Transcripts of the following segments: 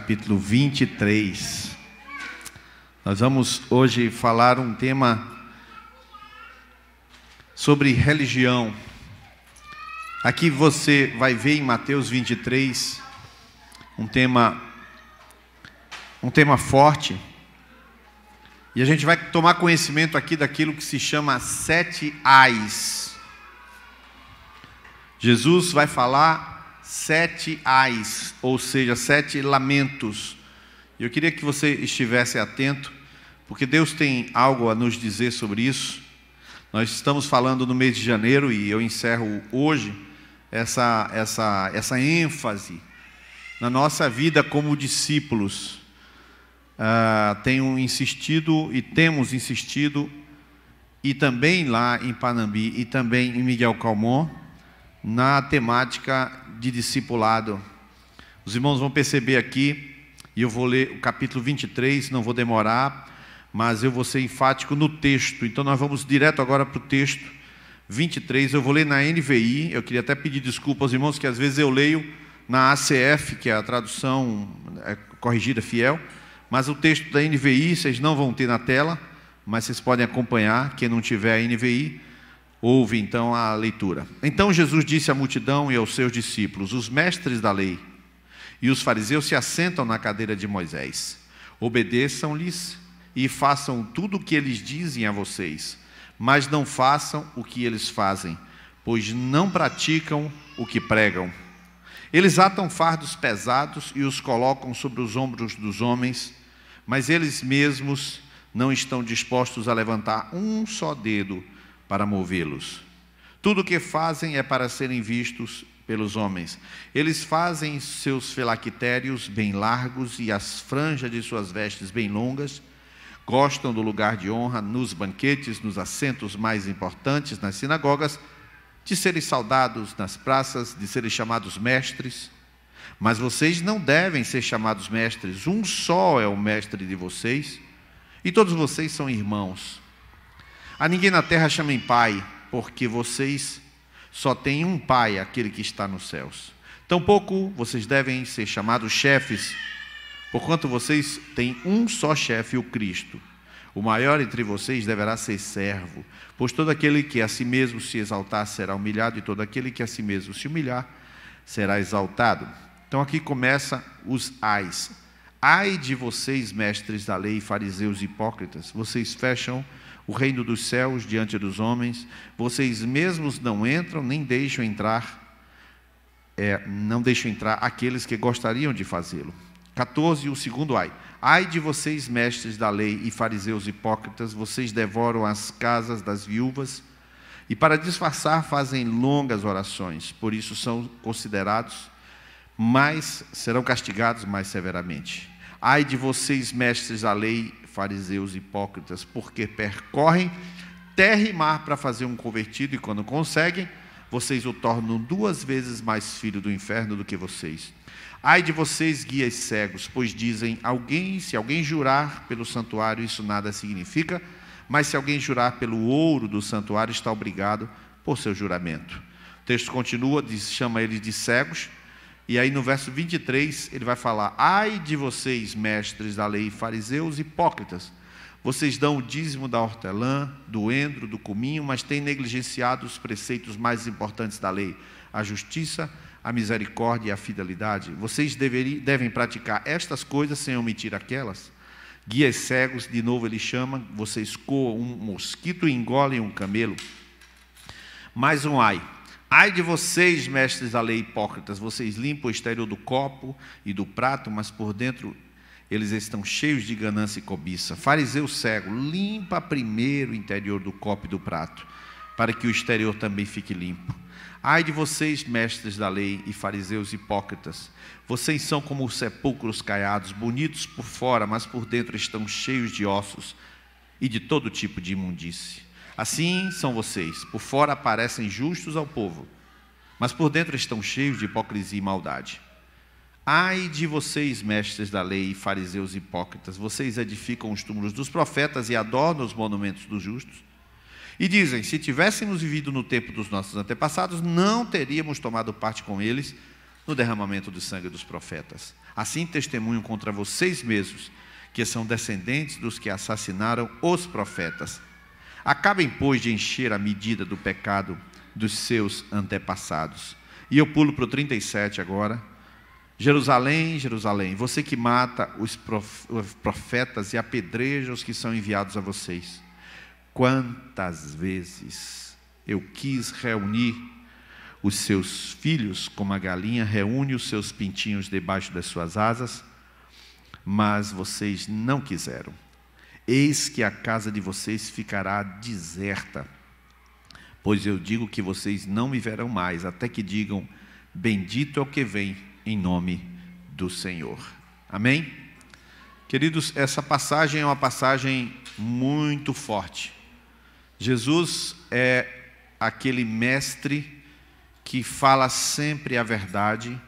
capítulo 23. Nós vamos hoje falar um tema sobre religião. Aqui você vai ver em Mateus 23 um tema forte. E a gente vai tomar conhecimento aqui daquilo que se chama 7 ais. Jesus vai falar 7 ais, ou seja, 7 lamentos. Eu queria que você estivesse atento, porque Deus tem algo a nos dizer sobre isso. Nós estamos falando no mês de janeiro e eu encerro hoje essa ênfase na nossa vida como discípulos. Tenho insistido e temos insistido, e também lá em Panambi e também em Miguel Calmon, na temática de discipulado. Os irmãos vão perceber aqui, e eu vou ler o capítulo 23, não vou demorar, mas eu vou ser enfático no texto. Então nós vamos direto agora para o texto 23, eu vou ler na NVI. Eu queria até pedir desculpa aos irmãos, que às vezes eu leio na ACF, que é a tradução corrigida fiel, mas o texto da NVI vocês não vão ter na tela, mas vocês podem acompanhar. Quem não tiver a NVI, ouve então a leitura. Então Jesus disse à multidão e aos seus discípulos: os mestres da lei e os fariseus se assentam na cadeira de Moisés. Obedeçam-lhes e façam tudo o que eles dizem a vocês, mas não façam o que eles fazem, pois não praticam o que pregam. Eles atam fardos pesados e os colocam sobre os ombros dos homens, mas eles mesmos não estão dispostos a levantar um só dedo para movê-los. Tudo o que fazem é para serem vistos pelos homens. Eles fazem seus filactérios bem largos e as franjas de suas vestes bem longas. Gostam do lugar de honra nos banquetes, nos assentos mais importantes, nas sinagogas, de serem saudados nas praças, de serem chamados mestres. Mas vocês não devem ser chamados mestres. Um só é o mestre de vocês, e todos vocês são irmãos. A ninguém na terra chamem pai, porque vocês só têm um pai, aquele que está nos céus. Tampouco vocês devem ser chamados chefes, porquanto vocês têm um só chefe, o Cristo. O maior entre vocês deverá ser servo, pois todo aquele que a si mesmo se exaltar será humilhado, e todo aquele que a si mesmo se humilhar será exaltado. Então aqui começa os ais. Ai de vocês, mestres da lei, fariseus hipócritas, vocês fecham o reino dos céus diante dos homens, vocês mesmos não entram, nem deixam entrar, não deixam entrar aqueles que gostariam de fazê-lo. 14, o segundo ai. Ai de vocês, mestres da lei e fariseus hipócritas, vocês devoram as casas das viúvas e para disfarçar fazem longas orações, por isso são considerados, mas serão castigados mais severamente. Ai de vocês, mestres da lei, fariseus hipócritas, porque percorrem terra e mar para fazer um convertido, e quando conseguem, vocês o tornam 2 vezes mais filho do inferno do que vocês. Ai de vocês, guias cegos, pois dizem: se alguém jurar pelo santuário, isso nada significa, mas se alguém jurar pelo ouro do santuário, está obrigado por seu juramento. O texto continua, chama eles de cegos, e aí no verso 23 ele vai falar: ai de vocês, mestres da lei, fariseus hipócritas, vocês dão o dízimo da hortelã, do endro, do cominho, mas têm negligenciado os preceitos mais importantes da lei: a justiça, a misericórdia e a fidelidade. Vocês devem praticar estas coisas sem omitir aquelas. Guias cegos, de novo ele chama, vocês coam um mosquito e engolem um camelo. Mais um ai. Ai de vocês, mestres da lei hipócritas, vocês limpam o exterior do copo e do prato, mas por dentro eles estão cheios de ganância e cobiça. Fariseu cego, limpa primeiro o interior do copo e do prato, para que o exterior também fique limpo. Ai de vocês, mestres da lei e fariseus hipócritas, vocês são como sepulcros caiados, bonitos por fora, mas por dentro estão cheios de ossos e de todo tipo de imundície. Assim são vocês, por fora parecem justos ao povo, mas por dentro estão cheios de hipocrisia e maldade. Ai de vocês, mestres da lei e fariseus hipócritas, vocês edificam os túmulos dos profetas e adornam os monumentos dos justos. E dizem: se tivéssemos vivido no tempo dos nossos antepassados, não teríamos tomado parte com eles no derramamento do sangue dos profetas. Assim testemunham contra vocês mesmos, que são descendentes dos que assassinaram os profetas. Acabem, pois, de encher a medida do pecado dos seus antepassados. E eu pulo para o 37 agora. Jerusalém, Jerusalém, você que mata os profetas e apedreja os que são enviados a vocês. Quantas vezes eu quis reunir os seus filhos, como a galinha reúne os seus pintinhos debaixo das suas asas, mas vocês não quiseram. Eis que a casa de vocês ficará deserta, pois eu digo que vocês não me verão mais, até que digam, bendito é o que vem em nome do Senhor. Amém? Queridos, essa passagem é uma passagem muito forte. Jesus é aquele mestre que fala sempre a verdade,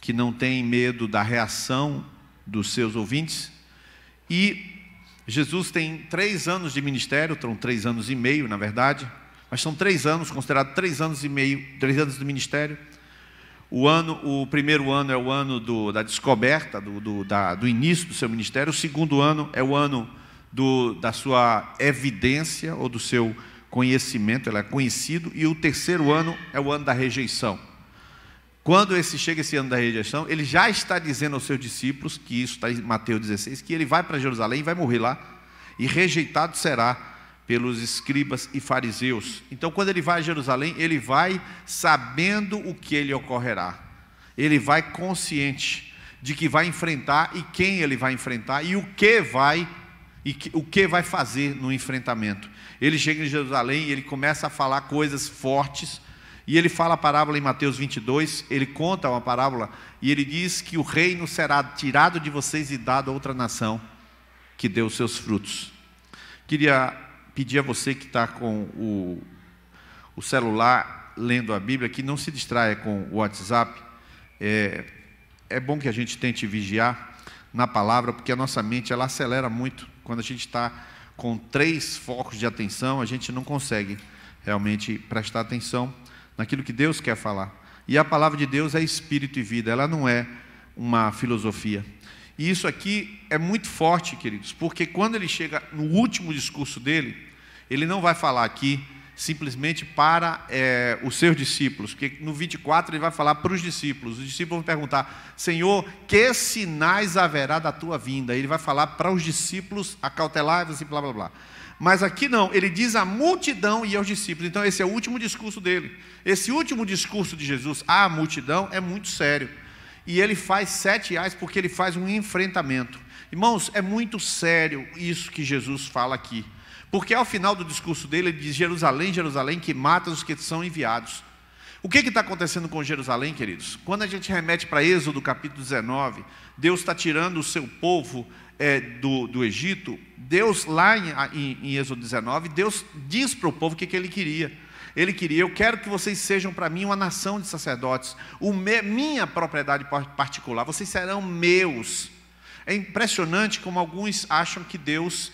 que não tem medo da reação dos seus ouvintes. E Jesus tem 3 anos de ministério, são 3 anos e meio, na verdade, mas são 3 anos, considerado 3 anos e meio, 3 anos de ministério. O primeiro ano é o ano da descoberta, do início do seu ministério. O segundo ano é o ano da sua evidência ou do seu conhecimento, ele é conhecido. E o terceiro ano é o ano da rejeição. Quando chega esse ano da rejeição, ele já está dizendo aos seus discípulos, que isso está em Mateus 16, que ele vai para Jerusalém e vai morrer lá, e rejeitado será pelos escribas e fariseus. Então, quando ele vai a Jerusalém, ele vai sabendo o que ele ocorrerá. Ele vai consciente de que vai enfrentar e quem ele vai enfrentar e o que vai fazer no enfrentamento. Ele chega em Jerusalém e ele começa a falar coisas fortes. E ele fala a parábola em Mateus 22, ele conta uma parábola e ele diz que o reino será tirado de vocês e dado a outra nação que dê os seus frutos. Queria pedir a você que está com o celular lendo a Bíblia, que não se distraia com o WhatsApp. É bom que a gente tente vigiar na palavra, porque a nossa mente ela acelera muito. Quando a gente está com 3 focos de atenção, a gente não consegue realmente prestar atenção naquilo que Deus quer falar. E a palavra de Deus é espírito e vida, ela não é uma filosofia. E isso aqui é muito forte, queridos, porque quando ele chega no último discurso dele, ele não vai falar aqui simplesmente para os seus discípulos, porque no 24 ele vai falar para os discípulos vão perguntar, Senhor, que sinais haverá da tua vinda? Ele vai falar para os discípulos, acautelai-vos e blá blá blá. Mas aqui não, ele diz à multidão e aos discípulos. Então esse é o último discurso dele. Esse último discurso de Jesus à multidão é muito sério. E ele faz 7 ais porque ele faz um enfrentamento. Irmãos, é muito sério isso que Jesus fala aqui. Porque ao final do discurso dele, ele diz, Jerusalém, Jerusalém, que mata os que são enviados. O que está acontecendo com Jerusalém, queridos? Quando a gente remete para Êxodo capítulo 19, Deus está tirando o seu povo do Egito. Deus lá em Êxodo 19, Deus diz para o povo o que ele queria. Ele queria, eu quero que vocês sejam para mim uma nação de sacerdotes, minha propriedade particular, vocês serão meus. É impressionante como alguns acham que Deus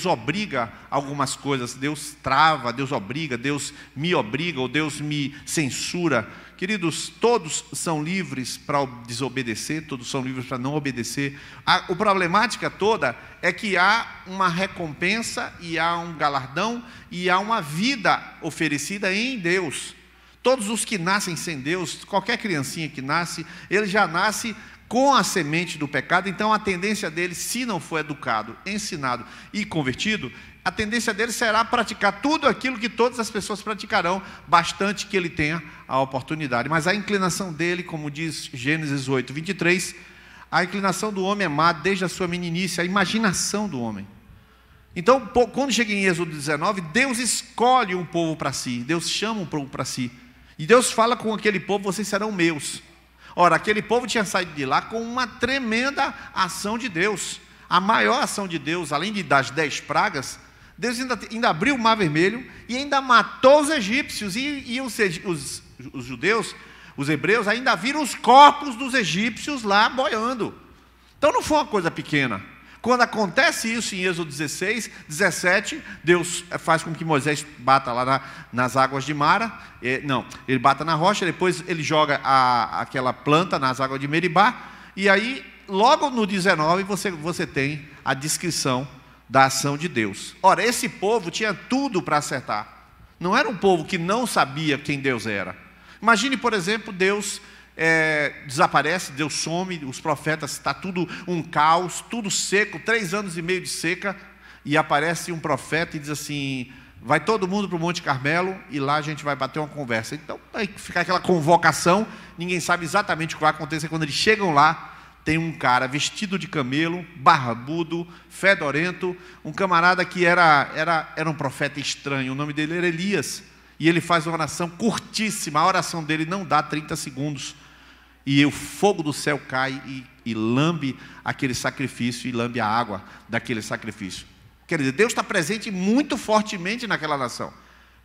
obriga algumas coisas, Deus trava, Deus obriga, Deus me obriga ou Deus me censura. Queridos, todos são livres para desobedecer, todos são livres para não obedecer. A problemática toda é que há uma recompensa e há um galardão e há uma vida oferecida em Deus. Todos os que nascem sem Deus, qualquer criancinha que nasce, ele já nasce com a semente do pecado. Então a tendência dele, se não for educado, ensinado e convertido, a tendência dele será praticar tudo aquilo que todas as pessoas praticarão, bastante que ele tenha a oportunidade. Mas a inclinação dele, como diz Gênesis 8, 23, a inclinação do homem é má desde a sua meninice, a imaginação do homem. Então, quando chega em Êxodo 19, Deus escolhe um povo para si, Deus chama um povo para si, e Deus fala com aquele povo, vocês serão meus. Ora, aquele povo tinha saído de lá com uma tremenda ação de Deus. A maior ação de Deus, além das 10 pragas, Deus ainda abriu o mar vermelho e ainda matou os egípcios. E os judeus, os hebreus, ainda viram os corpos dos egípcios lá boiando. Então não foi uma coisa pequena. Quando acontece isso em Êxodo 16, 17, Deus faz com que Moisés bata lá nas águas de Mara. Não, ele bata na rocha, depois ele joga aquela planta nas águas de Meribá. E aí, logo no 19, você tem a descrição da ação de Deus. Ora, esse povo tinha tudo para acertar. Não era um povo que não sabia quem Deus era. Imagine, por exemplo, Deus desaparece, Deus some, os profetas, está tudo um caos, tudo seco, 3 anos e meio de seca, e aparece um profeta e diz assim: vai todo mundo para o Monte Carmelo e lá a gente vai bater uma conversa. Então vai ficar aquela convocação, ninguém sabe exatamente o que vai acontecer. Quando eles chegam lá, tem um cara vestido de camelo, barbudo, fedorento, um camarada que era um profeta estranho, o nome dele era Elias, e ele faz uma oração curtíssima, a oração dele não dá 30 segundos, e o fogo do céu cai e lambe aquele sacrifício, e lambe a água daquele sacrifício. Quer dizer, Deus está presente muito fortemente naquela nação.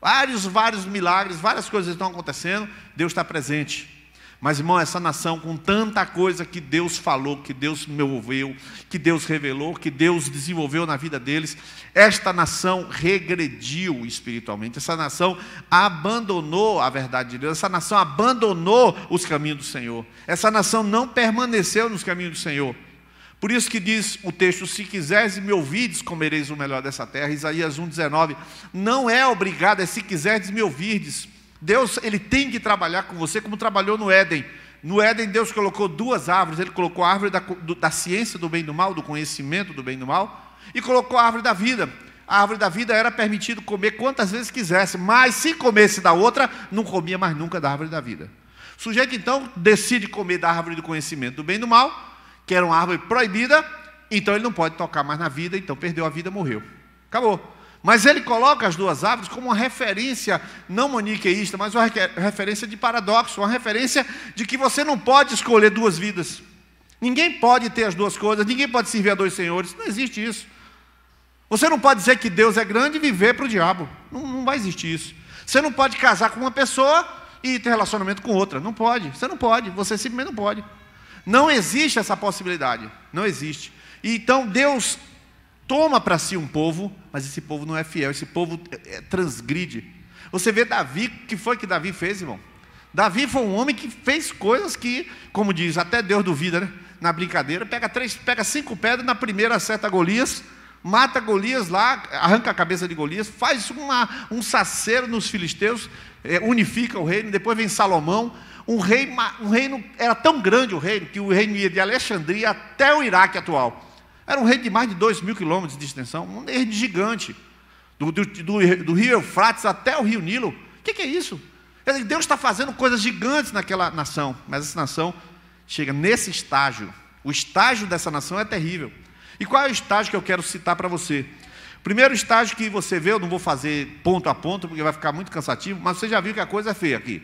Vários milagres, várias coisas estão acontecendo, Deus está presente. Mas, irmão, essa nação com tanta coisa que Deus falou, que Deus moveu, que Deus revelou, que Deus desenvolveu na vida deles, esta nação regrediu espiritualmente, essa nação abandonou a verdade de Deus, essa nação abandonou os caminhos do Senhor, essa nação não permaneceu nos caminhos do Senhor. Por isso que diz o texto: se quiseres e me ouvirdes, comereis o melhor dessa terra. Isaías 1,19, não é obrigado, é se quiseres me ouvirdes. Deus, ele tem que trabalhar com você como trabalhou no Éden. No Éden, Deus colocou 2 árvores. Ele colocou a árvore da ciência do bem e do mal, do conhecimento do bem e do mal, e colocou a árvore da vida. A árvore da vida era permitido comer quantas vezes quisesse, mas se comesse da outra, não comia mais nunca da árvore da vida. O sujeito, então, decide comer da árvore do conhecimento do bem e do mal, que era uma árvore proibida, então ele não pode tocar mais na vida, então perdeu a vida, morreu. Acabou. Mas ele coloca as 2 árvores como uma referência, não maniqueísta, mas uma referência de paradoxo, uma referência de que você não pode escolher 2 vidas. Ninguém pode ter as 2 coisas, ninguém pode servir a 2 senhores, não existe isso. Você não pode dizer que Deus é grande e viver para o diabo, não vai existir isso. Você não pode casar com uma pessoa e ter relacionamento com outra, não pode, você não pode, você simplesmente não pode. Não existe essa possibilidade, não existe. E então Deus toma para si um povo, mas esse povo não é fiel, esse povo transgride. Você vê Davi, o que foi que Davi fez, irmão? Davi foi um homem que fez coisas que, como diz, até Deus duvida, né? Na brincadeira, pega 5 pedras, na primeira acerta Golias, mata Golias lá, arranca a cabeça de Golias, faz um saceiro nos filisteus, unifica o reino. Depois vem Salomão, um reino, era tão grande o reino, que o reino ia de Alexandria até o Iraque atual. Era um reino de mais de 2.000 quilômetros de extensão, um reino gigante, do rio Eufrates até o rio Nilo. O que é isso? Deus está fazendo coisas gigantes naquela nação, mas essa nação chega nesse estágio. O estágio dessa nação é terrível. E qual é o estágio que eu quero citar para você? O primeiro estágio que você vê, eu não vou fazer ponto a ponto, porque vai ficar muito cansativo, mas você já viu que a coisa é feia aqui.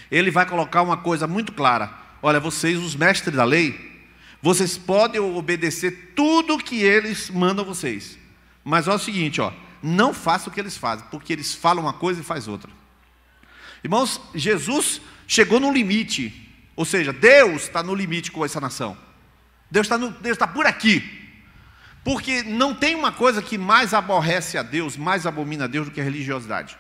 Ele vai colocar uma coisa muito clara: olha, vocês, os mestres da lei, vocês podem obedecer tudo que eles mandam vocês, mas olha o seguinte, não faça o que eles fazem, porque eles falam uma coisa e faz outra. Irmãos, Jesus chegou no limite, ou seja, Deus está no limite com essa nação. Deus está por aqui, porque não tem uma coisa que mais aborrece a Deus, mais abomina a Deus do que a religiosidade.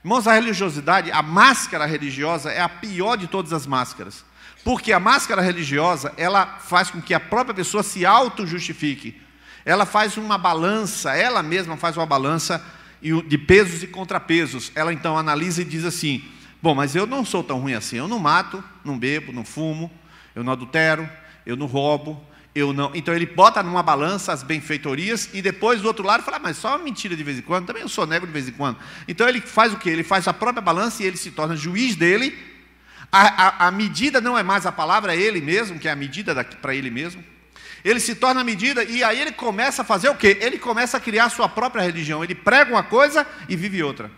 Irmãos, a religiosidade, a máscara religiosa é a pior de todas as máscaras. Porque a máscara religiosa, ela faz com que a própria pessoa se auto-justifique. Ela faz uma balança, ela mesma faz uma balança de pesos e contrapesos. Ela então analisa e diz assim: bom, mas eu não sou tão ruim assim. Eu não mato, não bebo, não fumo, eu não adultero, eu não roubo, eu não... Então ele bota numa balança as benfeitorias e depois do outro lado fala: mas só uma mentira de vez em quando, também eu sou nego de vez em quando. Então ele faz o quê? Ele faz a própria balança e ele se torna juiz dele. A medida não é mais a palavra, é ele mesmo, que é a medida para ele mesmo. Ele se torna a medida e aí ele começa a fazer o quê? Ele começa a criar a sua própria religião. Ele prega uma coisa e vive outra.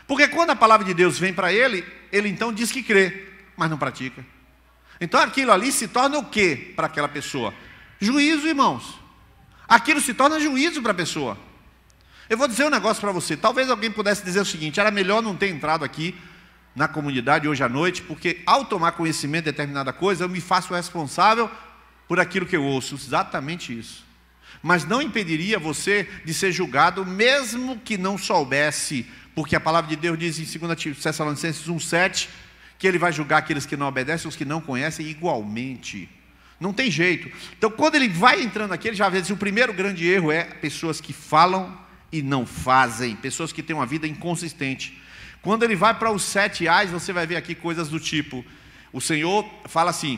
Porque quando a palavra de Deus vem para ele, ele então diz que crê, mas não pratica. Então aquilo ali se torna o quê para aquela pessoa? Juízo, irmãos. Aquilo se torna juízo para a pessoa. Eu vou dizer um negócio para você. Talvez alguém pudesse dizer o seguinte: era melhor não ter entrado aqui na comunidade hoje à noite, porque ao tomar conhecimento de determinada coisa, eu me faço responsável por aquilo que eu ouço. Exatamente isso. mas não impediria você de ser julgado, mesmo que não soubesse, porque a palavra de Deus diz em 2 Tessalonicenses 1,7, que Ele vai julgar aqueles que não obedecem, os que não conhecem igualmente. Não tem jeito. Então, quando ele vai entrando aqui, ele já vê que o primeiro grande erro é pessoas que falam e não fazem, pessoas que têm uma vida inconsistente. Quando ele vai para os 7 A's, você vai ver aqui coisas do tipo, o Senhor fala assim,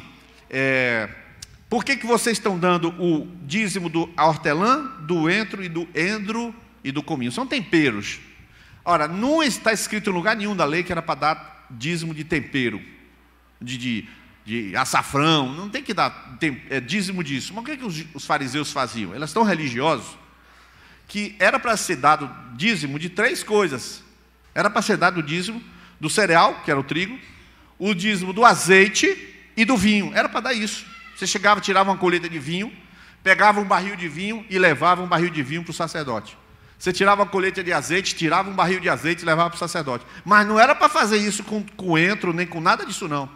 por que vocês estão dando o dízimo do hortelã, do entro e do endro e do cominho? São temperos. Ora, não está escrito em lugar nenhum da lei que era para dar dízimo de tempero, de açafrão, não tem que dar dízimo disso. Mas o que os fariseus faziam? Eles estão religiosos, que era para ser dado dízimo de 3 coisas. Era para ser dado o dízimo do cereal, que era o trigo, o dízimo do azeite e do vinho. Era para dar isso. Você chegava, tirava uma colheita de vinho, pegava um barril de vinho e levava um barril de vinho para o sacerdote. Você tirava uma colheita de azeite, tirava um barril de azeite e levava para o sacerdote. Mas não era para fazer isso com coentro, nem com nada disso não.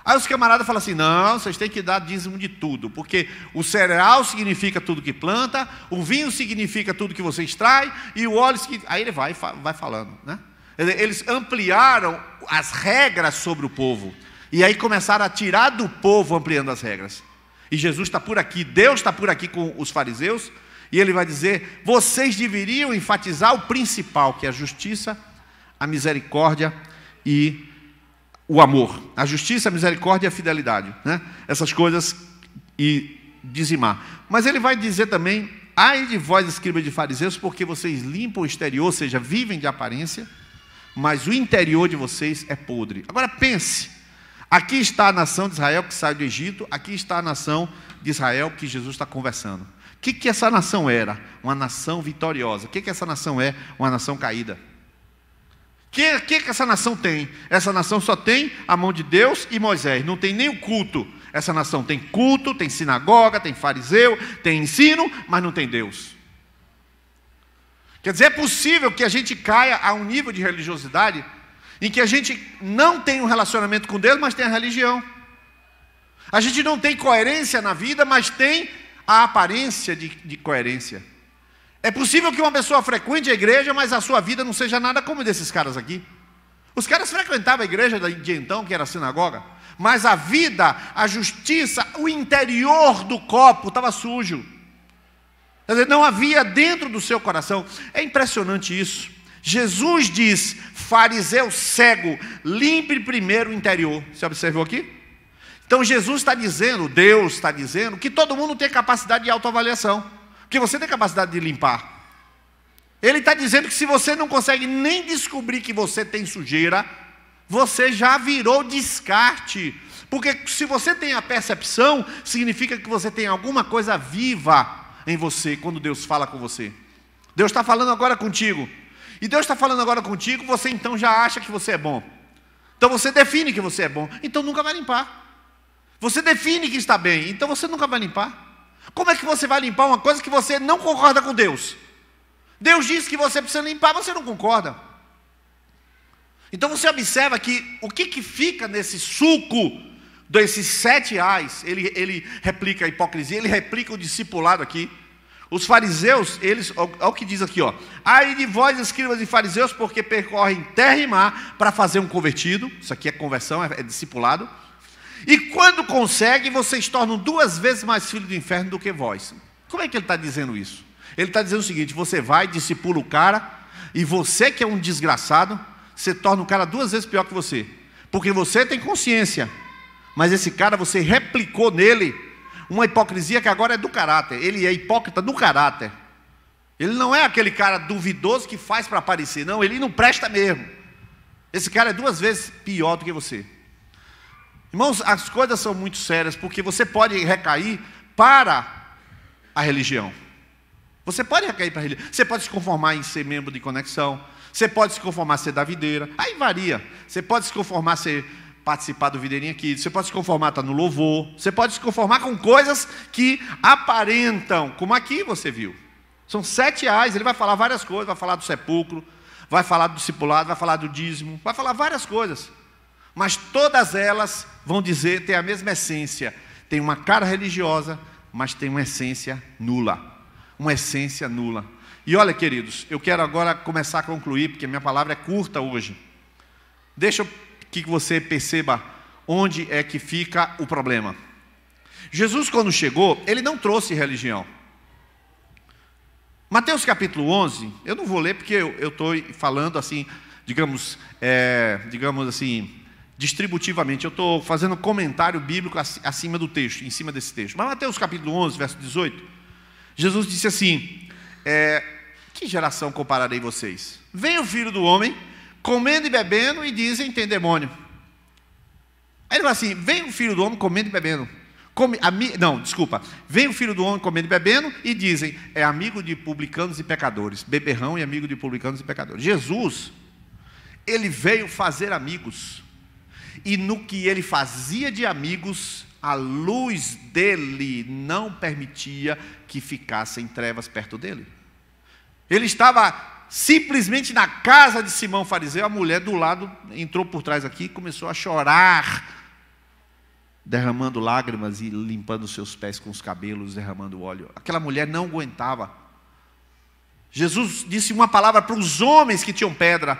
Aí os camaradas falam assim, não, vocês têm que dar dízimo de tudo, porque o cereal significa tudo que planta, o vinho significa tudo que você extrai, e o óleo significa... Aí ele vai falando, né? Eles ampliaram as regras sobre o povo, e aí começaram a tirar do povo ampliando as regras. E Jesus está por aqui, Deus está por aqui com os fariseus, e ele vai dizer, vocês deveriam enfatizar o principal, que é a justiça, a misericórdia e o amor. A justiça, a misericórdia e a fidelidade, né? Essas coisas, e dizimar. Mas ele vai dizer também, ai de vós, escribas de fariseus, porque vocês limpam o exterior, ou seja, vivem de aparência, mas o interior de vocês é podre. Agora pense, aqui está a nação de Israel que sai do Egito, aqui está a nação de Israel que Jesus está conversando. O que essa nação era? Uma nação vitoriosa. O que essa nação é? Uma nação caída. O que essa nação tem? Essa nação só tem a mão de Deus e Moisés, não tem nem o culto. Essa nação tem culto, tem sinagoga, tem fariseu, tem ensino, mas não tem Deus. Quer dizer, é possível que a gente caia a um nível de religiosidade em que a gente não tem um relacionamento com Deus, mas tem a religião. A gente não tem coerência na vida, mas tem a aparência de coerência. É possível que uma pessoa frequente a igreja, mas a sua vida não seja nada como desses caras aqui. Os caras frequentavam a igreja de então, que era a sinagoga, mas a vida, a justiça, o interior do copo estava sujo. Quer dizer, não havia dentro do seu coração. É impressionante isso. Jesus diz, fariseu cego, limpe primeiro o interior. Você observou aqui? Então Jesus está dizendo, Deus está dizendo, que todo mundo tem capacidade de autoavaliação. Porque você tem capacidade de limpar. Ele está dizendo que se você não consegue nem descobrir que você tem sujeira, você já virou descarte. Porque se você tem a percepção, significa que você tem alguma coisa viva em você, quando Deus fala com você. Deus está falando agora contigo. E Deus está falando agora contigo, você então já acha que você é bom. Então você define que você é bom, então nunca vai limpar. Você define que está bem, então você nunca vai limpar. Como é que você vai limpar uma coisa que você não concorda com Deus? Deus diz que você precisa limpar, você não concorda. Então você observa que o que fica nesse suco desses 7 A's, ele replica a hipocrisia, ele replica o discipulado aqui. Os fariseus, eles, olha o que diz aqui, ó. Ai de vós, escribas e fariseus, porque percorrem terra e mar para fazer um convertido. Isso aqui é conversão, é discipulado. E quando conseguem, vocês tornam 2 vezes mais filhos do inferno do que vós. Como é que ele está dizendo isso? Ele está dizendo o seguinte, você vai, discipula o cara, e você que é um desgraçado, você torna o cara 2 vezes pior que você. Porque você tem consciência, mas esse cara, você replicou nele uma hipocrisia que agora é do caráter. Ele é hipócrita do caráter. Ele não é aquele cara duvidoso que faz para aparecer. Não, ele não presta mesmo. Esse cara é 2 vezes pior do que você. Irmãos, as coisas são muito sérias, porque você pode recair para a religião. Você pode recair para a religião. Você pode se conformar em ser membro de conexão. Você pode se conformar em ser da videira. Aí varia. Você pode se conformar em ser... participar do Videirinha aqui, você pode se conformar, estar no louvor, você pode se conformar com coisas que aparentam, como aqui você viu. São 7 A's, ele vai falar várias coisas, vai falar do sepulcro, vai falar do discipulado, vai falar do dízimo, vai falar várias coisas. Mas todas elas vão dizer, tem a mesma essência, tem uma cara religiosa, mas tem uma essência nula. uma essência nula. E olha, queridos, eu quero agora começar a concluir, porque minha palavra é curta hoje. Deixa que você perceba onde é que fica o problema. Jesus, quando chegou, ele não trouxe religião. Mateus capítulo 11, eu não vou ler porque eu estou falando assim, digamos assim, distributivamente. Eu estou fazendo comentário bíblico acima do texto, em cima desse texto. Mas Mateus capítulo 11, verso 18, Jesus disse assim, que geração compararei vocês? Vem o Filho do Homem, comendo e bebendo, e dizem, tem demônio. Aí ele fala assim, vem o Filho do Homem comendo e bebendo. Vem o Filho do Homem comendo e bebendo, e dizem, é amigo de publicanos e pecadores. Beberrão e amigo de publicanos e pecadores. Jesus, ele veio fazer amigos. E no que ele fazia de amigos, a luz dele não permitia que ficassem trevas perto dele. Ele estava simplesmente na casa de Simão fariseu, a mulher do lado entrou por trás aqui e começou a chorar, derramando lágrimas e limpando os seus pés com os cabelos, derramando óleo. Aquela mulher não aguentava. Jesus disse uma palavra para os homens que tinham pedra.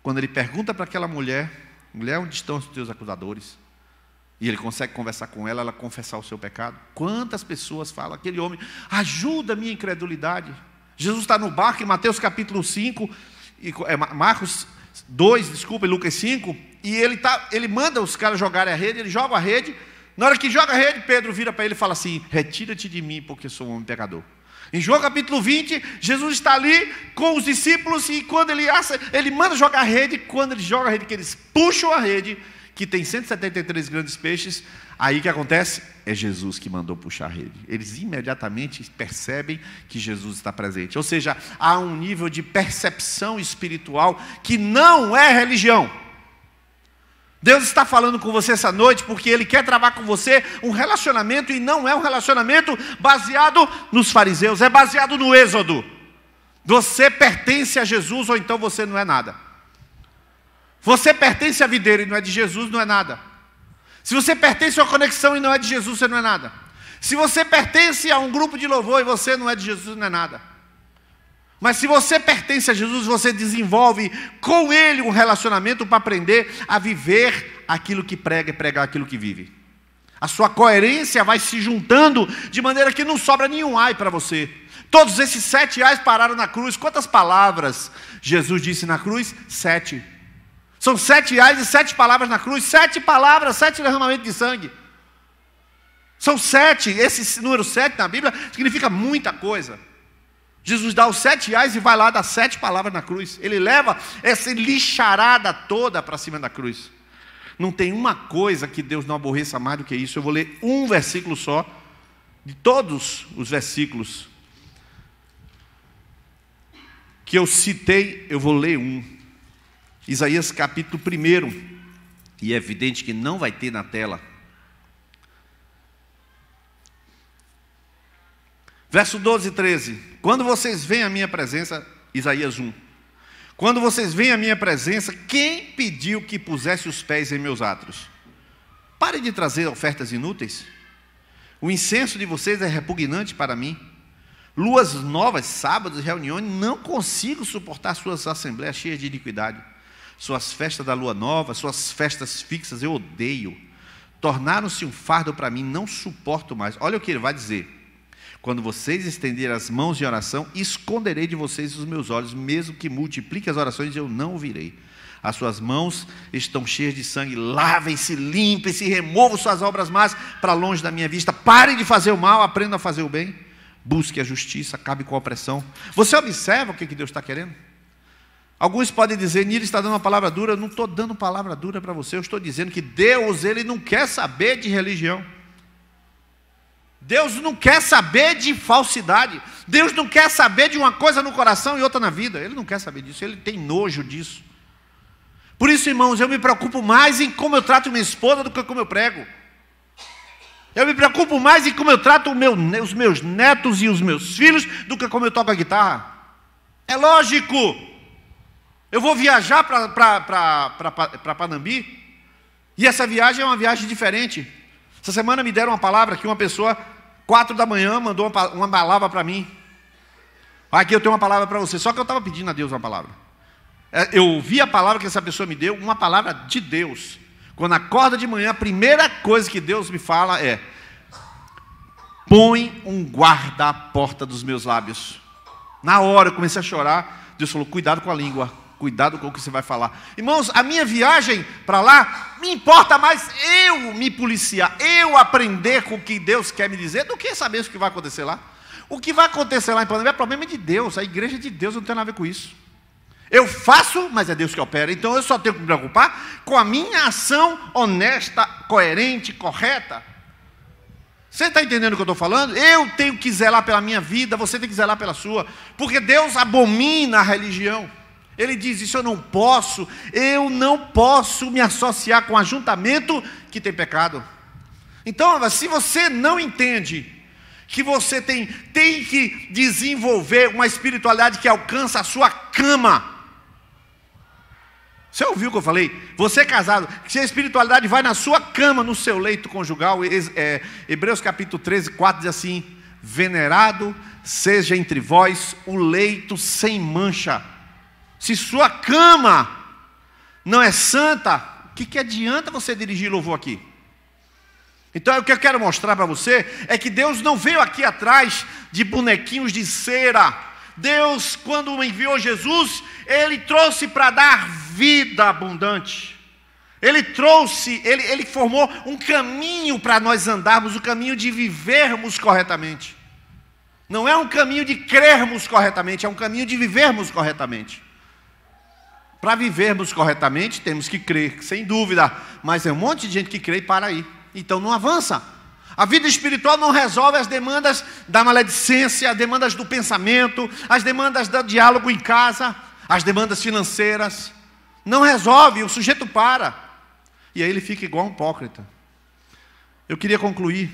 Quando ele pergunta para aquela mulher, onde estão os teus acusadores? E ele consegue conversar com ela confessar o seu pecado. Quantas pessoas falam, aquele homem, ajuda a minha incredulidade. Jesus está no barco em Mateus capítulo 5, Marcos 2, desculpa, e Lucas 5, e ele manda os caras jogarem a rede, ele joga a rede. Na hora que joga a rede, Pedro vira para ele e fala assim, retira-te de mim, porque sou um homem pecador. Em João capítulo 20, Jesus está ali com os discípulos, e quando ele manda jogar a rede, quando ele joga a rede, que eles puxam a rede, que tem 173 grandes peixes, aí o que acontece? É Jesus que mandou puxar a rede. Eles imediatamente percebem que Jesus está presente. Ou seja, há um nível de percepção espiritual que não é religião. Deus está falando com você essa noite porque Ele quer travar com você um relacionamento, e não é um relacionamento baseado nos fariseus, é baseado no Êxodo. Você pertence a Jesus ou então você não é nada. Você pertence à videira e não é de Jesus, não é nada. Se você pertence a uma conexão e não é de Jesus, você não é nada. Se você pertence a um grupo de louvor e você não é de Jesus, não é nada. Mas se você pertence a Jesus, você desenvolve com Ele um relacionamento para aprender a viver aquilo que prega e pregar aquilo que vive. A sua coerência vai se juntando de maneira que não sobra nenhum ai para você. Todos esses 7 ais pararam na cruz. Quantas palavras Jesus disse na cruz? 7. São 7 ais e 7 palavras na cruz. 7 palavras, 7 derramamentos de sangue. São 7. Esse número 7 na Bíblia significa muita coisa. Jesus dá os 7 ais e vai lá dar 7 palavras na cruz. Ele leva essa lixarada toda para cima da cruz. Não tem uma coisa que Deus não aborreça mais do que isso. Eu vou ler um versículo só, de todos os versículos que eu citei, eu vou ler um. Isaías capítulo 1, e é evidente que não vai ter na tela. Verso 12 e 13. Quando vocês veem a minha presença, Isaías 1. Quando vocês veem a minha presença, quem pediu que pusesse os pés em meus átrios? Pare de trazer ofertas inúteis. O incenso de vocês é repugnante para mim. Luas novas, sábados, reuniões, não consigo suportar suas assembleias cheias de iniquidade. Suas festas da lua nova, suas festas fixas, eu odeio. Tornaram-se um fardo para mim, não suporto mais. Olha o que ele vai dizer. Quando vocês estenderem as mãos em oração, esconderei de vocês os meus olhos, mesmo que multiplique as orações, eu não ouvirei. As suas mãos estão cheias de sangue, lavem-se, limpem-se, removam suas obras más para longe da minha vista. Parem de fazer o mal, aprendam a fazer o bem. Busque a justiça, acabe com a opressão. Você observa o que Deus está querendo? Alguns podem dizer, Nilo está dando uma palavra dura. Eu não estou dando palavra dura para você. Eu estou dizendo que Deus, Ele não quer saber de religião. Deus não quer saber de falsidade. Deus não quer saber de uma coisa no coração e outra na vida. Ele não quer saber disso. Ele tem nojo disso. Por isso, irmãos, eu me preocupo mais em como eu trato minha esposa do que como eu prego. Eu me preocupo mais em como eu trato os meus netos e os meus filhos do que como eu toco a guitarra. É lógico. Eu vou viajar para Panambi, e essa viagem é uma viagem diferente. Essa semana me deram uma palavra que uma pessoa, 4 da manhã, mandou uma palavra para mim. Aqui eu tenho uma palavra para você, só que eu estava pedindo a Deus uma palavra. Eu ouvi a palavra que essa pessoa me deu, uma palavra de Deus. Quando acorda de manhã, a primeira coisa que Deus me fala é: põe um guarda à porta dos meus lábios. Na hora eu comecei a chorar. Deus falou: cuidado com a língua, cuidado com o que você vai falar. Irmãos, a minha viagem para lá, me importa mais eu me policiar, eu aprender com o que Deus quer me dizer, do que saber o que vai acontecer lá. O que vai acontecer lá em Panamá é problema de Deus, a igreja é de Deus, não tem nada a ver com isso. Eu faço, mas é Deus que opera, então eu só tenho que me preocupar com a minha ação honesta, coerente, correta. Você está entendendo o que eu estou falando? Eu tenho que zelar pela minha vida, você tem que zelar pela sua, porque Deus abomina a religião. Ele diz: isso eu não posso me associar com um ajuntamento que tem pecado. Então, se você não entende que você tem que desenvolver uma espiritualidade que alcança a sua cama. Você ouviu o que eu falei? Você é casado, se a espiritualidade vai na sua cama, no seu leito conjugal. Hebreus capítulo 13, 4 diz assim: venerado seja entre vós o leito sem mancha. Se sua cama não é santa, o que adianta você dirigir louvor aqui? Então o que eu quero mostrar para você é que Deus não veio aqui atrás de bonequinhos de cera. Deus, quando enviou Jesus, Ele trouxe para dar vida abundante. Ele formou um caminho para nós andarmos, o caminho de vivermos corretamente. Não é um caminho de crermos corretamente, é um caminho de vivermos corretamente. Para vivermos corretamente, temos que crer, sem dúvida, mas é um monte de gente que crê e para aí. Então não avança. A vida espiritual não resolve as demandas da maledicência, as demandas do pensamento, as demandas do diálogo em casa, as demandas financeiras. Não resolve, o sujeito para. E aí ele fica igual um hipócrita. Eu queria concluir.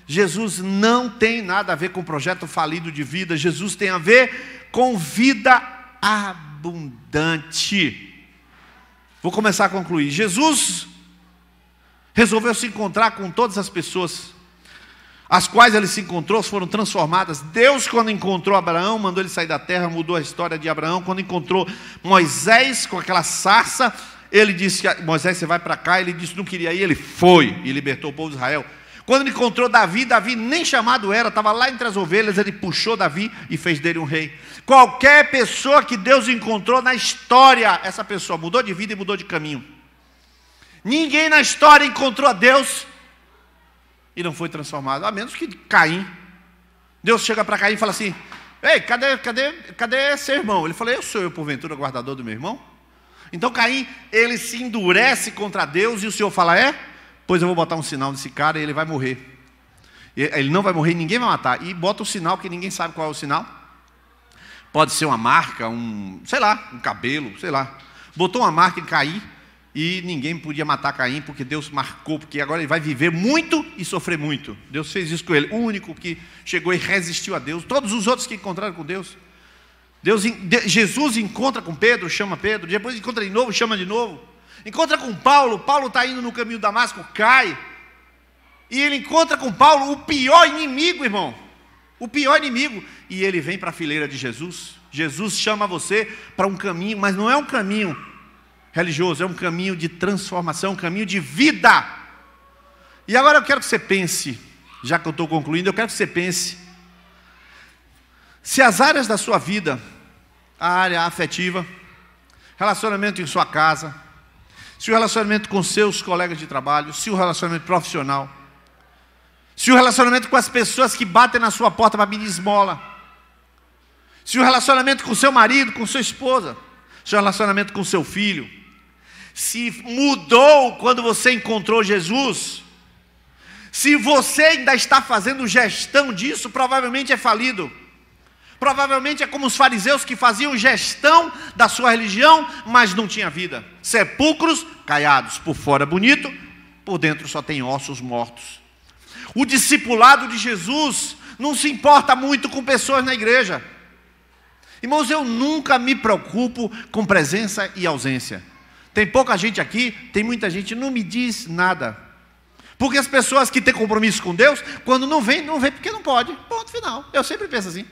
Jesus não tem nada a ver com projeto falido de vida. Jesus tem a ver com vida abundante. Vou começar a concluir. Jesus resolveu se encontrar com todas as pessoas as quais ele se encontrou, foram transformadas. Deus, quando encontrou Abraão, mandou ele sair da terra, mudou a história de Abraão. Quando encontrou Moisés com aquela sarça, ele disse: Moisés, você vai para cá. Ele disse: não queria ir. Ele foi e libertou o povo de Israel. Quando ele encontrou Davi, Davi nem chamado era, estava lá entre as ovelhas. Ele puxou Davi e fez dele um rei. Qualquer pessoa que Deus encontrou na história, essa pessoa mudou de vida e mudou de caminho. Ninguém na história encontrou a Deus e não foi transformado, a menos que Caim. Deus chega para Caim e fala assim: ei, cadê seu irmão? Ele fala: sou eu porventura guardador do meu irmão? Então Caim, ele se endurece contra Deus e o Senhor fala: pois eu vou botar um sinal nesse cara e ele vai morrer. Ele não vai morrer, ninguém vai matar. E bota o sinal que ninguém sabe qual é o sinal. Pode ser uma marca, um cabelo, sei lá. Botou uma marca em Caim. E ninguém podia matar Caim, porque Deus marcou, porque agora ele vai viver muito e sofrer muito. Deus fez isso com ele, o único que chegou e resistiu a Deus. Todos os outros que encontraram com Deus. Jesus encontra com Pedro, chama Pedro, depois encontra de novo, chama de novo. Encontra com Paulo, Paulo está indo no caminho de Damasco, cai. E ele encontra com Paulo, o pior inimigo, irmão. O pior inimigo. E ele vem para a fileira de Jesus. Jesus chama você para um caminho, mas não é um caminho religioso, é um caminho de transformação, um caminho de vida. E agora eu quero que você pense, já que eu estou concluindo, eu quero que você pense, se as áreas da sua vida, a área afetiva, relacionamento em sua casa, se o relacionamento com seus colegas de trabalho, se o relacionamento profissional, se o relacionamento com as pessoas que batem na sua porta para pedir esmola, se o relacionamento com seu marido, com sua esposa, se o relacionamento com seu filho, se mudou quando você encontrou Jesus, se você ainda está fazendo gestão disso, provavelmente é falido. Provavelmente é como os fariseus que faziam gestão da sua religião, mas não tinha vida. Sepulcros caiados, por fora bonito, por dentro só tem ossos mortos. O discipulado de Jesus não se importa muito com pessoas na igreja. Irmãos, eu nunca me preocupo com presença e ausência. Tem pouca gente aqui, tem muita gente, não me diz nada. Porque as pessoas que têm compromisso com Deus, quando não vem porque não pode. Ponto final. Eu sempre penso assim.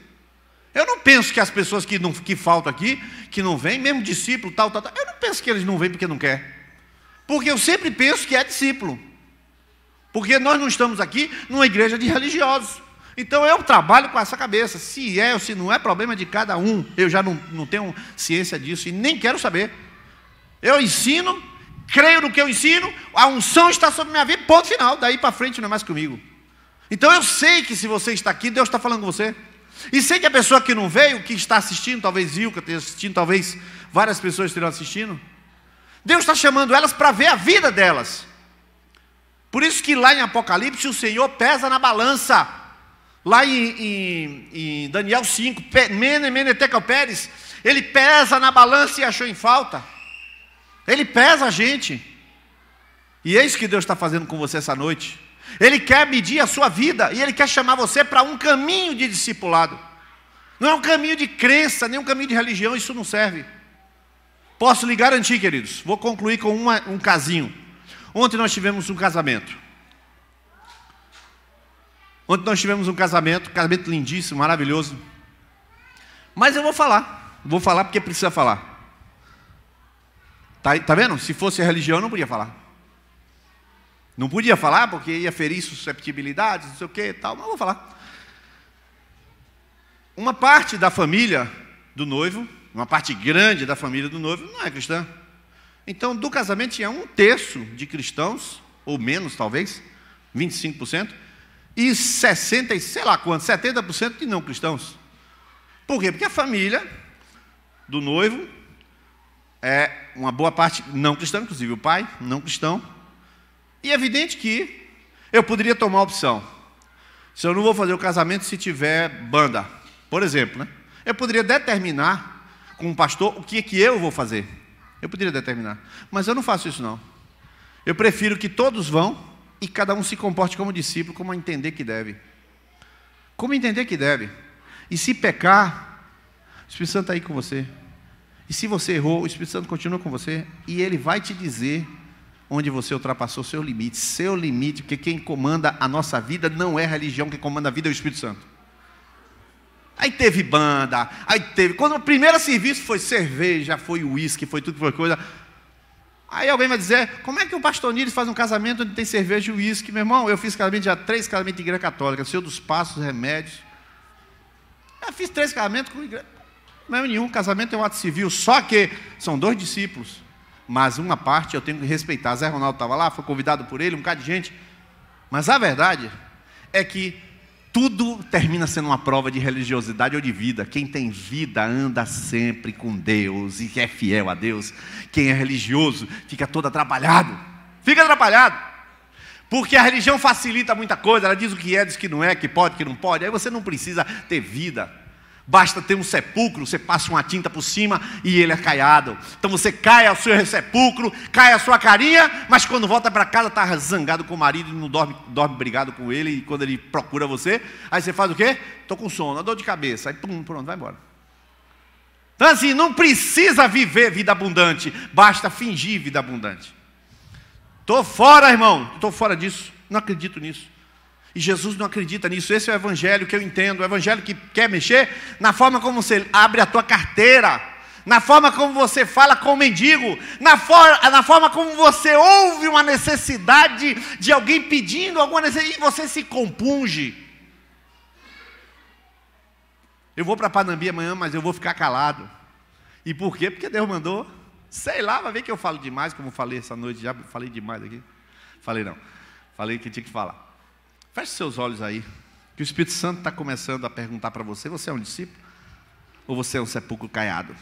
Eu não penso que as pessoas que faltam aqui, que não vêm, mesmo discípulo, tal, eu não penso que eles não vêm porque não querem. Porque eu sempre penso que é discípulo. Porque nós não estamos aqui numa igreja de religiosos. Então eu trabalho com essa cabeça. Se é ou se não é, problema de cada um. Eu já não tenho ciência disso e nem quero saber. Eu ensino, creio no que eu ensino, a unção está sobre minha vida, ponto final. Daí para frente não é mais comigo. Então eu sei que se você está aqui, Deus está falando com você. E sei que a pessoa que não veio, que está assistindo, talvez Ilka esteja assistindo, talvez várias pessoas estejam assistindo, Deus está chamando elas para ver a vida delas. Por isso que lá em Apocalipse o Senhor pesa na balança. Lá em Daniel 5, Mene, Tekel, Pérez, ele pesa na balança e achou em falta. Ele pesa a gente. E é isso que Deus está fazendo com você essa noite. Ele quer medir a sua vida e Ele quer chamar você para um caminho de discipulado. Não é um caminho de crença, nem um caminho de religião, isso não serve. Posso lhe garantir, queridos, vou concluir com um casinho. Ontem nós tivemos um casamento. Ontem nós tivemos um casamento lindíssimo, maravilhoso. Mas eu vou falar porque precisa falar. Tá vendo? Se fosse religião eu não podia falar. Não podia falar porque ia ferir susceptibilidades, não sei o que e tal, mas eu vou falar. Uma parte da família do noivo, uma parte grande da família do noivo não é cristã. Então do casamento tinha 1/3 de cristãos, ou menos talvez, 25%, e 60 e sei lá quanto, 70% de não cristãos. Por quê? Porque a família do noivo é uma boa parte não cristã, inclusive o pai não cristão. E é evidente que eu poderia tomar a opção. Se eu não vou fazer o casamento se tiver banda, por exemplo, né? Eu poderia determinar com o pastor o que eu vou fazer. Eu poderia determinar. Mas eu não faço isso não. Eu prefiro que todos vão e cada um se comporte como discípulo, como entender que deve. Como entender que deve. E se pecar, o Espírito Santo está aí com você. E se você errou, o Espírito Santo continua com você. E ele vai te dizer onde você ultrapassou seu limite, porque quem comanda a nossa vida não é a religião, quem comanda a vida é o Espírito Santo. Aí teve banda, quando o primeiro serviço foi cerveja, foi uísque, foi tudo, foi coisa. Aí alguém vai dizer, como é que o pastor Níris faz um casamento onde tem cerveja e uísque? Meu irmão, eu fiz casamento, já 3 casamentos de igreja católica, Senhor dos Passos, Remédios. Eu fiz 3 casamentos com igreja, não é nenhum, casamento é um ato civil, só que são 2 discípulos. Mas uma parte eu tenho que respeitar. Zé Ronaldo estava lá, foi convidado por ele, um bocado de gente. Mas a verdade é que tudo termina sendo uma prova de religiosidade ou de vida. Quem tem vida anda sempre com Deus e é fiel a Deus. Quem é religioso fica todo atrapalhado. Fica atrapalhado. Porque a religião facilita muita coisa. Ela diz o que é, diz o que não é, que pode, que não pode. Aí você não precisa ter vida. Basta ter um sepulcro, você passa uma tinta por cima e ele é caiado. Então você cai ao seu sepulcro, cai a sua carinha, mas quando volta para casa está zangado com o marido e não dorme brigado com ele. E quando ele procura você, aí você faz o quê? Estou com sono, dor de cabeça. Aí pronto, vai embora. Então assim, não precisa viver vida abundante, basta fingir vida abundante. Estou fora, irmão, estou fora disso, não acredito nisso. E Jesus não acredita nisso. Esse é o evangelho que eu entendo. O evangelho que quer mexer na forma como você abre a tua carteira, na forma como você fala com o mendigo, na forma como você ouve uma necessidade de alguém pedindo alguma necessidade e você se compunge. Eu vou para Panambi amanhã, mas eu vou ficar calado. E por quê? Porque Deus mandou. Sei lá, vai ver que eu falo demais, como falei essa noite. Já falei demais aqui. Falei não. Falei que tinha que falar. Feche seus olhos aí, que o Espírito Santo está começando a perguntar para você, você é um discípulo? Ou você é um sepulcro caiado?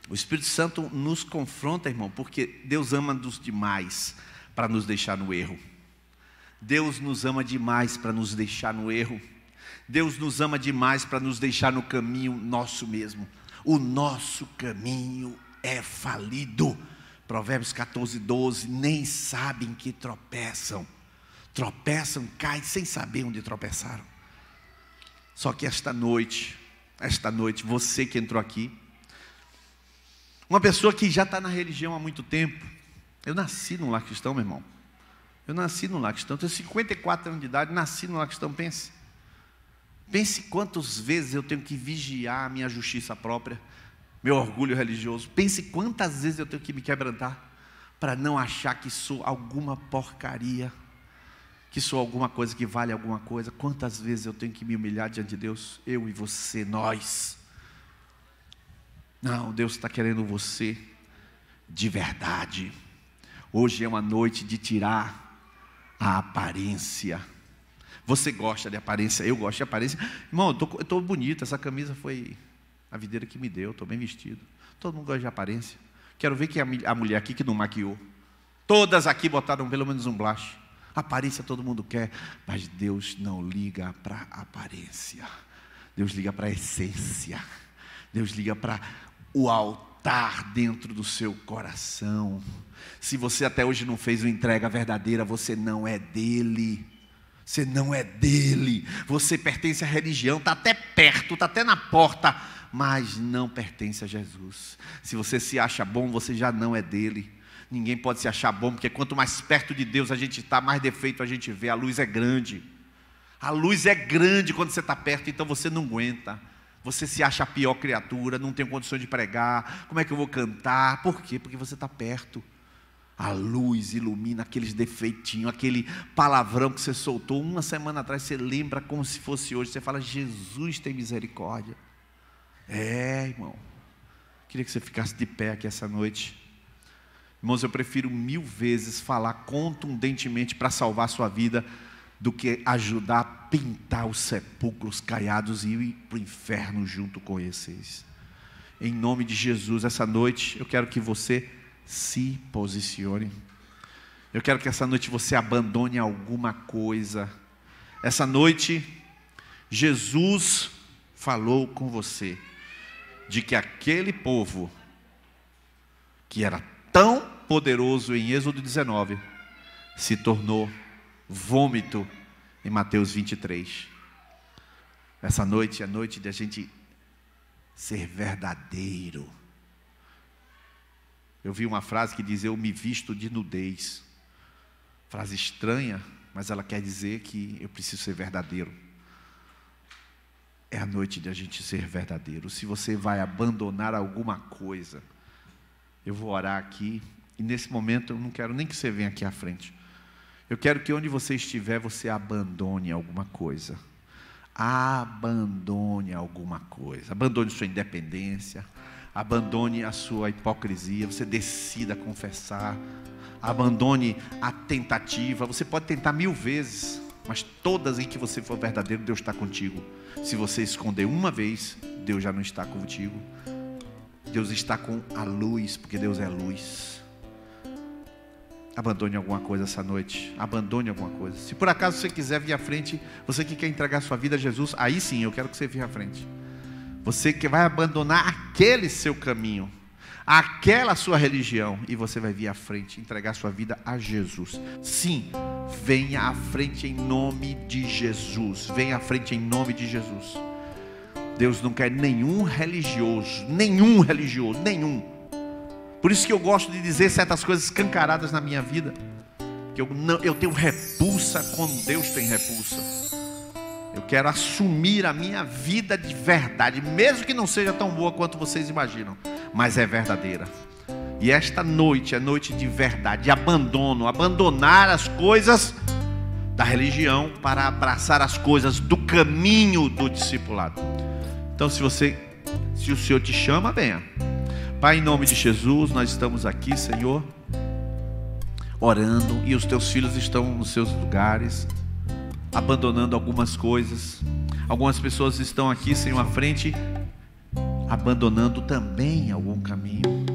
O Espírito Santo nos confronta, irmão, porque Deus ama-nos demais para nos deixar no erro. Deus nos ama demais para nos deixar no erro. Deus nos ama demais para nos deixar no caminho nosso mesmo. O nosso caminho é falido. Provérbios 14:12, nem sabem que tropeçam. Tropeçam, caem sem saber onde tropeçaram. Só que esta noite, você que entrou aqui, uma pessoa que já está na religião há muito tempo. Eu nasci num lar cristão, meu irmão. Eu nasci num lar cristão, tenho 54 anos de idade, nasci num lar cristão, pense. Pense quantas vezes eu tenho que vigiar a minha justiça própria, meu orgulho religioso. Pense quantas vezes eu tenho que me quebrantar para não achar que sou alguma porcaria, que sou alguma coisa que vale alguma coisa. Quantas vezes eu tenho que me humilhar diante de Deus? Eu e você, nós. Não, Deus está querendo você de verdade. Hoje é uma noite de tirar a aparência. Você gosta de aparência? Eu gosto de aparência. Irmão, eu estou bonito, essa camisa foi a videira que me deu, estou bem vestido. Todo mundo gosta de aparência. Quero ver que a mulher aqui que não maquiou. Todas aqui botaram pelo menos um blush. Aparência todo mundo quer, mas Deus não liga para a aparência. Deus liga para a essência. Deus liga para o altar dentro do seu coração. Se você até hoje não fez uma entrega verdadeira, você não é dele. Você não é dele. Você pertence à religião, está até perto, está até na porta, mas não pertence a Jesus. Se você se acha bom, você já não é dele. Ninguém pode se achar bom, porque quanto mais perto de Deus a gente está, mais defeito a gente vê. A luz é grande. A luz é grande quando você está perto, então você não aguenta. Você se acha a pior criatura, não tem condições de pregar. Como é que eu vou cantar? Por quê? Porque você está perto. A luz ilumina aqueles defeitinhos, aquele palavrão que você soltou uma semana atrás, você lembra como se fosse hoje. Você fala, Jesus tem misericórdia. Irmão. Queria que você ficasse de pé aqui essa noite. Irmãos, eu prefiro 1000 vezes falar contundentemente para salvar a sua vida do que ajudar a pintar os sepulcros caiados e ir para o inferno junto com esses. Em nome de Jesus, essa noite eu quero que você se posicione. Eu quero que essa noite você abandone alguma coisa. Essa noite Jesus falou com você de que aquele povo que era tão poderoso em Êxodo 19 se tornou vômito em Mateus 23. Essa noite é a noite de a gente ser verdadeiro. Eu vi uma frase que diz, eu me visto de nudez. Frase estranha, mas ela quer dizer que eu preciso ser verdadeiro. É a noite de a gente ser verdadeiro. Se você vai abandonar alguma coisa, eu vou orar aqui, e nesse momento eu não quero nem que você venha aqui à frente. Eu quero que onde você estiver, você abandone alguma coisa. Abandone alguma coisa. Abandone sua independência. Abandone a sua hipocrisia. Você decida confessar. Abandone a tentativa. Você pode tentar 1000 vezes, mas todas em que você for verdadeiro, Deus está contigo. Se você esconder uma vez, Deus já não está contigo. Deus está com a luz, porque Deus é luz. Abandone alguma coisa essa noite. Abandone alguma coisa. Se por acaso você quiser vir à frente, você que quer entregar sua vida a Jesus, aí sim, eu quero que você venha à frente. Você que vai abandonar aquele seu caminho, aquela sua religião, e você vai vir à frente, entregar sua vida a Jesus. Sim, venha à frente em nome de Jesus. Venha à frente em nome de Jesus. Deus não quer nenhum religioso. Por isso que eu gosto de dizer certas coisas escancaradas na minha vida, que eu tenho repulsa como Deus tem repulsa. Eu quero assumir a minha vida de verdade, mesmo que não seja tão boa quanto vocês imaginam, mas é verdadeira. E esta noite é noite de verdade, de abandonar as coisas da religião para abraçar as coisas do caminho do discipulado. Então, se o Senhor te chama, venha. Pai, em nome de Jesus, nós estamos aqui, Senhor, orando, e os teus filhos estão nos seus lugares, abandonando algumas coisas. Algumas pessoas estão aqui, Senhor, à frente, abandonando também algum caminho.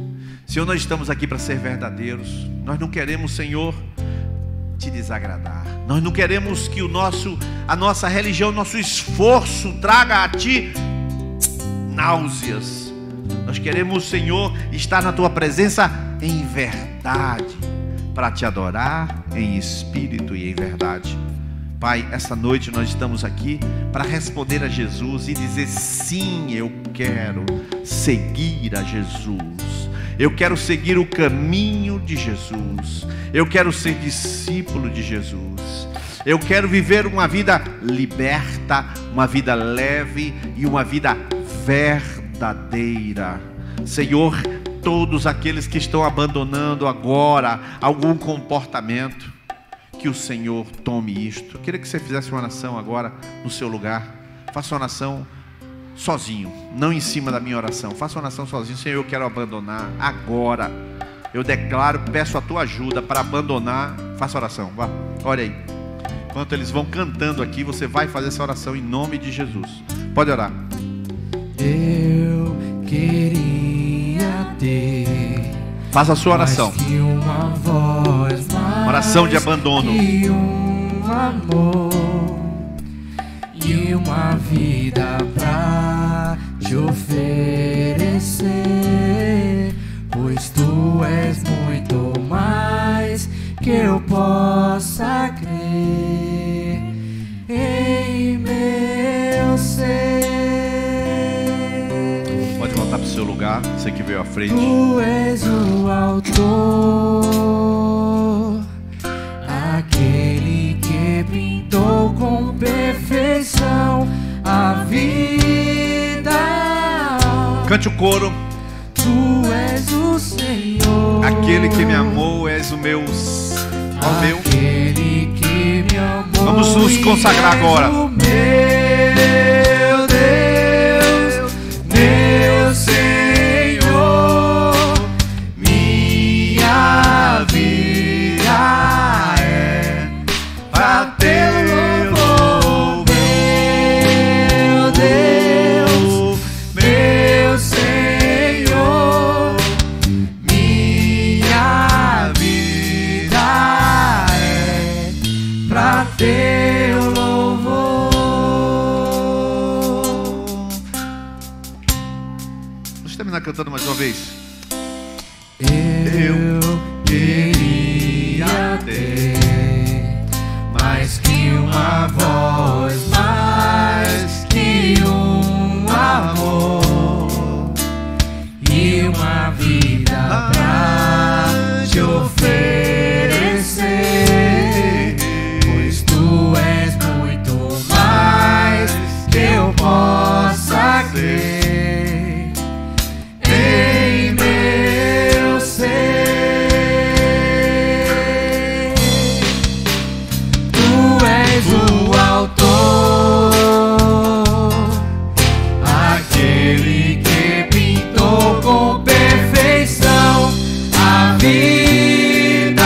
Senhor, nós estamos aqui para ser verdadeiros. Nós não queremos, Senhor, te desagradar. Nós não queremos que a nossa religião, nosso esforço traga a Ti náuseas. Nós queremos, Senhor, estar na Tua presença em verdade, para Te adorar em espírito e em verdade. Pai, essa noite nós estamos aqui para responder a Jesus e dizer: sim, eu quero seguir a Jesus. Eu quero seguir o caminho de Jesus. Eu quero ser discípulo de Jesus. Eu quero viver uma vida liberta, uma vida leve e uma vida verdadeira. Senhor, todos aqueles que estão abandonando agora algum comportamento, que o Senhor tome isto. Eu queria que você fizesse uma oração agora no seu lugar. Faça uma oração sozinho, não em cima da minha oração. Faça uma oração sozinho. Senhor, eu quero abandonar agora. Eu declaro, peço a tua ajuda para abandonar. Faça oração, vá, olha aí. Enquanto eles vão cantando aqui, você vai fazer essa oração em nome de Jesus. Pode orar. Eu queria ter, faça a sua oração. mais que uma voz, mais oração de abandono. Que um amor e uma vida pra te oferecer, pois tu és muito mais que eu possa crer em meu ser. Pode voltar para o seu lugar, você que veio à frente. Tu és o autor, aquele que pintou com perfeição a vida. Cante o coro. Tu és o Senhor, aquele que me amou, és o meu. aquele que me amou. Vamos nos consagrar agora. O meu Deus, meu Senhor, minha vida é pra teu louvor. Meu Deus, meu Senhor, minha vida é pra teu louvor. Vamos terminar cantando mais uma vez. Eu queria ter mais que uma voz, mais que um amor e uma vida pra te oferecer, pois tu és muito mais que eu possa crer em meu ser. Tu és o autor, aquele que pintou com perfeição a vida.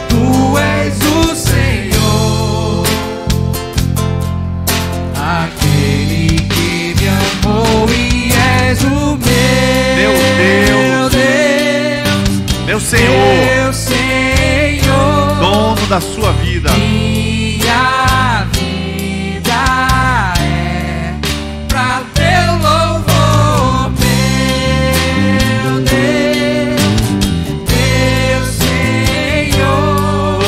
Tu és o Senhor, aquele que me amou e és o meu Deus, Meu Senhor, meu Senhor, dono da sua vida. minha vida é pra teu louvor. Meu Deus, meu Senhor,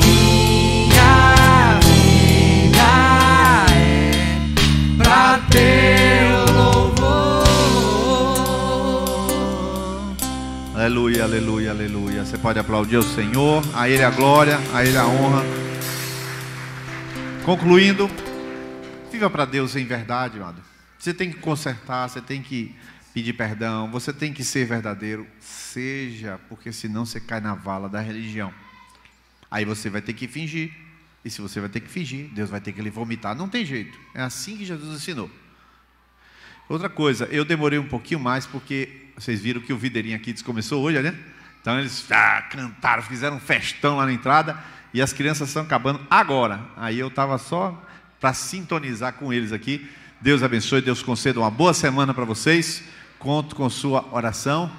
minha vida é pra teu louvor. Aleluia, aleluia, aleluia. Você pode aplaudir o Senhor, a Ele a glória, a Ele a honra. Concluindo, viva para Deus em verdade, amado. Você tem que consertar, você tem que pedir perdão, você tem que ser verdadeiro. Seja, porque senão você cai na vala da religião. Aí você vai ter que fingir. E se você vai ter que fingir, Deus vai ter que lhe vomitar. Não tem jeito. É assim que Jesus ensinou. Outra coisa, eu demorei um pouquinho mais porque vocês viram que o Videirinho aqui começou hoje, né? Então eles cantaram, fizeram um festão lá na entrada e as crianças estão acabando agora. Aí eu estava só para sintonizar com eles aqui. Deus abençoe, Deus conceda uma boa semana para vocês. Conto com sua oração.